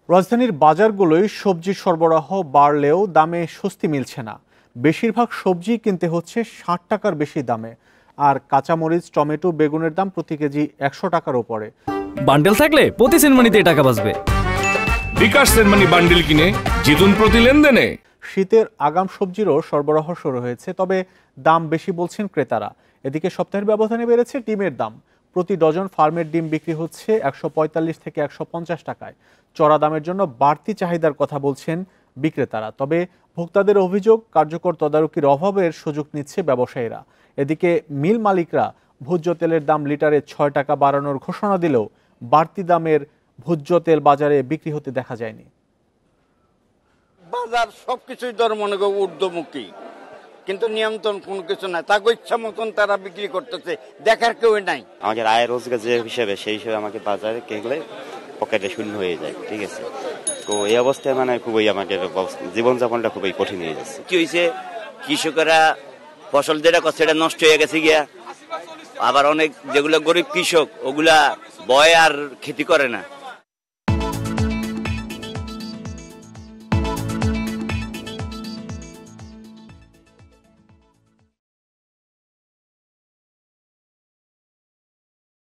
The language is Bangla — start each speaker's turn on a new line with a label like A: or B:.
A: রাজধানীর বাজারগুলোয় সবজির সরবরাহ বাড়লেও দামে স্বস্তি মিলছে না। বেশিরভাগ সবজি কিনতে হচ্ছে ৬০ টাকার বেশি দামে। আর কাঁচামরিচ, টমেটো, বেগুনের দাম প্রতি কেজি ১০০ টাকার ওপরে।
B: বান্ডেল থাকলে প্রতি সেনমানিতে টাকা বাঁচবে।
C: বিকাশ সেনমানি বান্ডেল কিনে জিতুন প্রতি লেনদেনে।
A: শীতের আগাম সবজিরও সরবরাহ শুরু হয়েছে, তবে দাম বেশি বলছেন ক্রেতারা। এদিকে সপ্তাহের ব্যবধানে বেড়েছে ডিমের দাম। প্রতি ডজন ফার্মের ডিম বিক্রি হচ্ছে ১৪৫ থেকে ১৫০ টাকায়। চড়া দামের জন্য বাড়তি চাহিদার কথা বলছেন বিক্রেতারা। তবে ভোক্তাদের অভিযোগ, কার্যকর তদারকির অভাবের সুযোগ নিচ্ছে ব্যবসায়ীরা। এদিকে মিল মালিকরা ভোজ্য তেলের দাম লিটারে ৬ টাকা বাড়ানোর ঘোষণা দিলেও বাড়তি দামের ভোজ্য তেল বাজারে বিক্রি হতে দেখা যায়নি।
D: বাজার সবকিছুই ধর মনে করো ঊর্ধ্বমুখী, কিন্তু নিয়ন্ত্রণ কোনো কিছু নাই। তাকে ইচ্ছা মতন তারা বিক্রি করতেছে, দেখার কেউ নাই।
E: আমাদের আয় রোজগার যে হিসেবে সেই হিসেবে আমাকে বাজারে কিনলে পকেটে শূন্য হয়ে যায়, ঠিক আছে। তো এই অবস্থায় মানে খুবই আমাকে জীবনযাপনটা খুবই কঠিন হয়ে যাচ্ছে।
F: কি হয়েছে, কৃষকেরা ফসল যেটা করছে সেটা নষ্ট হয়ে গেছে গিয়া, আবার অনেক যেগুলো গরিব কৃষক ওগুলা বয় আর খেতি করে না।